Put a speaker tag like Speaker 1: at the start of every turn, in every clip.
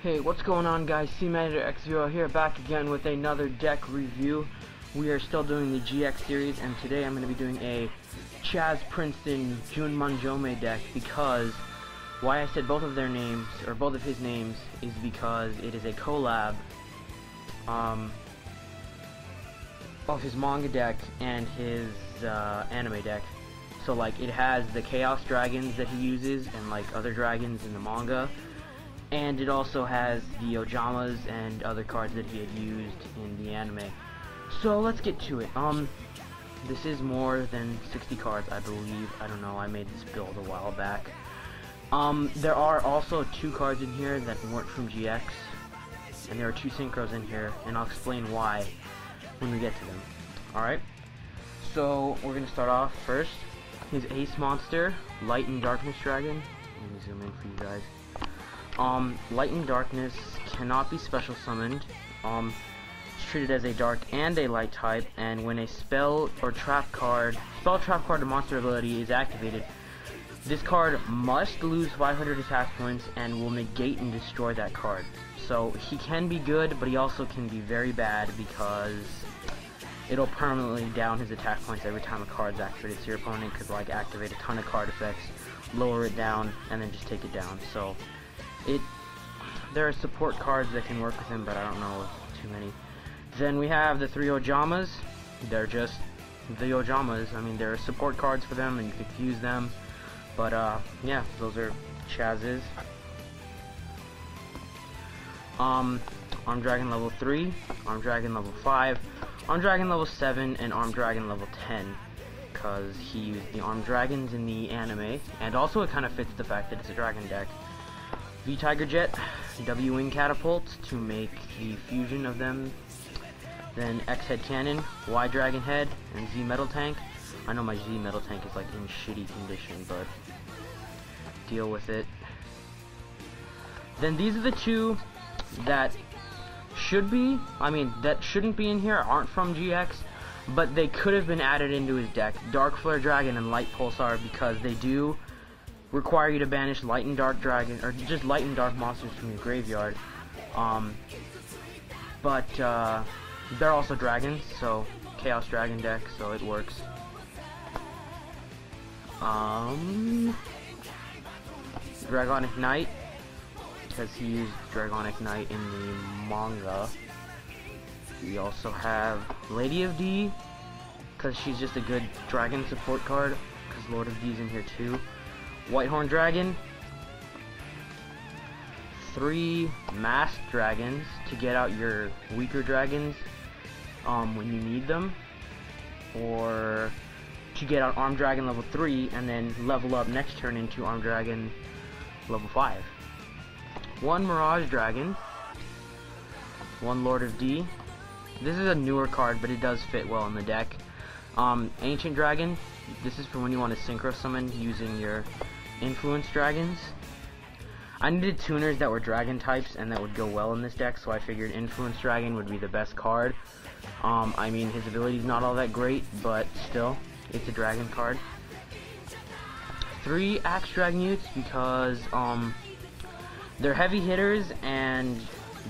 Speaker 1: Hey, what's going on, guys? Yugioh here, back again with another deck review. We are still doing the GX series, and today I'm going to be doing a Chazz Princeton Jun Manjome deck, because why I said both of their names, or both of his names, is because it is a collab of his manga deck and his anime deck. So like, it has the Chaos Dragons that he uses and like other dragons in the manga, and it also has the Ojamas and other cards that he had used in the anime. So let's get to it. This is more than 60 cards, I believe. I don't know, I made this build a while back. There are also 2 cards in here that weren't from GX, and there are 2 synchros in here, and I'll explain why when we get to them. Alright, so we're gonna start off first. His Ace Monster, Light and Darkness Dragon. Let me zoom in for you guys. Light and Darkness cannot be special summoned. It's treated as a dark and a light type, and when a spell trap card or monster ability is activated, this card must lose 500 attack points and will negate and destroy that card. So he can be good, but he also can be very bad, because it'll permanently down his attack points every time a card's activated. So your opponent could like activate a ton of card effects, lower it down, and then just take it down. So there are support cards that can work with him, but I don't know too many. Then we have the 3 Ojamas. They're just the Ojamas. I mean, there are support cards for them, and you could use them. But yeah, those are Chazz's. Arm Dragon level 3, Arm Dragon level 5, Arm Dragon level 7, and Arm Dragon level 10. Because he used the Arm Dragons in the anime, and also it kind of fits the fact that it's a dragon deck. V Tiger Jet, W Wing Catapult to make the fusion of them. Then X Head Cannon, Y Dragon Head, and Z Metal Tank. I know my Z Metal Tank is like in shitty condition, but deal with it. Then these are the 2 that that shouldn't be in here, aren't from GX, but they could have been added into his deck. Dark Flare Dragon and Light Pulsar, because they do require you to banish Light and Dark Dragon, or just Light and Dark monsters from your graveyard. But they're also dragons, so Chaos Dragon deck, so it works. Dragonic Knight, because he used Dragonic Knight in the manga. We also have Lady of D, because she's just a good dragon support card, because Lord of D's in here too. Whitehorn Dragon, 3 Masked Dragons to get out your weaker dragons when you need them, or to get out Arm Dragon level 3 and then level up next turn into Arm Dragon level 5. 1 Mirage Dragon, 1 Lord of D. This is a newer card, but it does fit well in the deck. Ancient Dragon. This is for when you want to synchro summon using your influence dragons. I needed tuners that were dragon types and that would go well in this deck, so I figured influence dragon would be the best card. I mean, his ability is not all that great, but still, it's a dragon card. 3 Axe Dragnewts, because they're heavy hitters and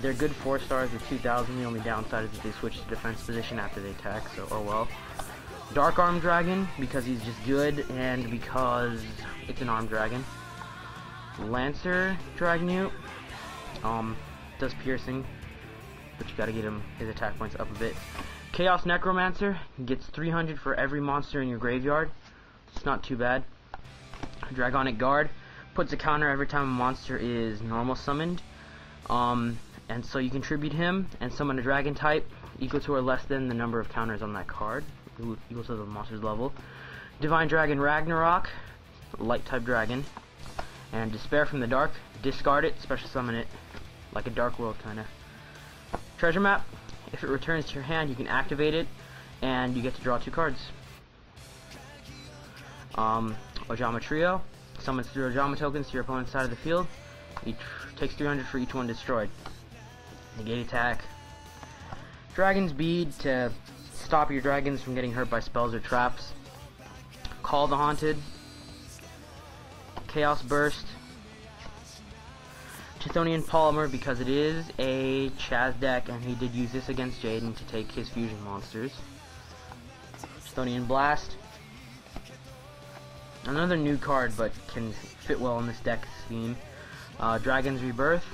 Speaker 1: they're good 4 stars with 2000. The only downside is that they switch to defense position after they attack, so oh well. Dark Arm Dragon, because he's just good, and because it's an armed dragon. Lancer Dragnewt, does piercing, but you gotta get him his attack points up a bit. Chaos Necromancer gets 300 for every monster in your graveyard. It's not too bad. Dragonic Guard puts a counter every time a monster is normal summoned. And so you contribute him and summon a dragon type equal to or less than the number of counters on that card, equal to the monster's level. Divine Dragon Ragnarok, light type dragon. And Despair from the Dark, discard it, special summon it, like a Dark World kinda. Treasure Map, if it returns to your hand you can activate it, and you get to draw 2 cards. Ojama Trio, summons 3 Ojama tokens to your opponent's side of the field. Each takes 300 for each one destroyed. Negate attack. Dragon's Bead to stop your dragons from getting hurt by spells or traps. Call the Haunted. Chaos Burst Chthonian Polymer, because it is a Chazz deck, and he did use this against Jaden to take his fusion monsters. Chthonian Blast. Another new card, but can fit well in this deck theme. Dragon's Rebirth.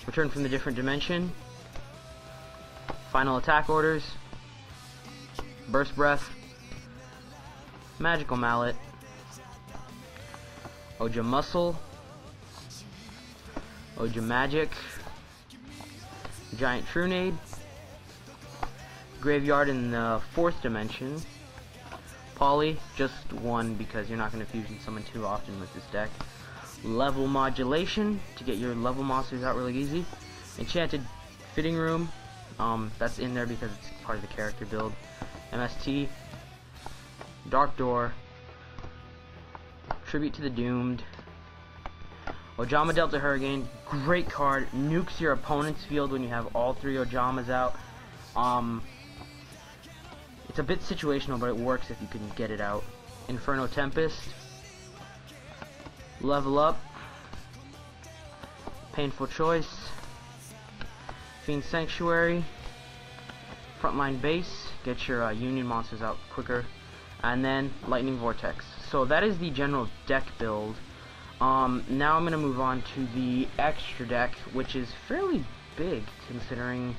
Speaker 1: Return from the different dimension. Final attack orders. Burst Breath. Magical Mallet. Yugioh Muscle. Yugioh Magic. Giant Trunade. Graveyard in the 4th dimension. Poly, just one because you're not going to fusion summon too often with this deck. Level Modulation to get your level monsters out really easy. Enchanted Fitting Room, that's in there because it's part of the character build. MST, Dark Door, Tribute to the Doomed, Ojama Delta Hurricane, great card, nukes your opponent's field when you have all 3 Ojamas out. It's a bit situational, but it works if you can get it out. Inferno Tempest, Level Up, Painful Choice, Fiend Sanctuary, Frontline Base, get your Union monsters out quicker, and then Lightning Vortex. So that is the general deck build. Now I'm going to move on to the extra deck, which is fairly big considering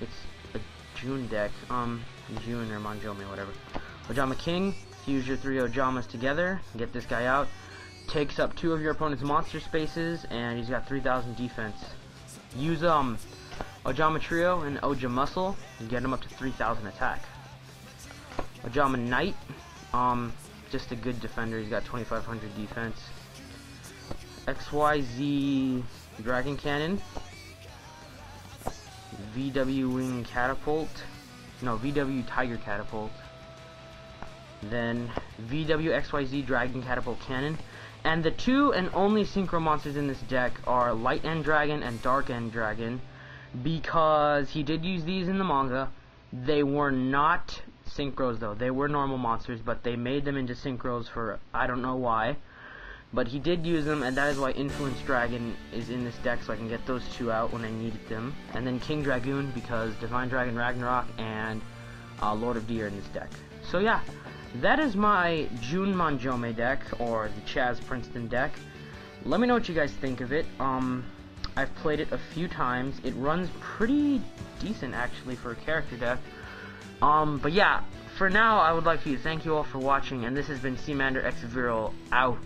Speaker 1: it's a June deck. June or Monjomi, whatever. Ojama King, fuse your 3 Ojamas together, get this guy out. Takes up 2 of your opponent's monster spaces, and he's got 3,000 defense. Use Ojama Trio and Yugioh Muscle, and get him up to 3,000 attack. Ojama Knight, just a good defender, he's got 2,500 defense. XYZ Dragon Cannon. VW Wing Catapult. No, VW Tiger Catapult. Then VW XYZ Dragon Catapult Cannon. And the 2 and only synchro monsters in this deck are Light End Dragon and Dark End Dragon, because he did use these in the manga. They were not synchros though. They were normal monsters, but they made them into synchros for I don't know why. But he did use them, and that is why Influence Dragon is in this deck, so I can get those 2 out when I needed them. And then King Dragoon, because Divine Dragon Ragnarok and Lord of D are in this deck. So yeah, that is my June Monjomi deck, or the Chazz Princeton deck. Let me know what you guys think of it. I've played it a few times. It runs pretty decent, actually, for a character deck. But yeah, for now, I would like to thank you all for watching, and this has been Seamander X Viral out.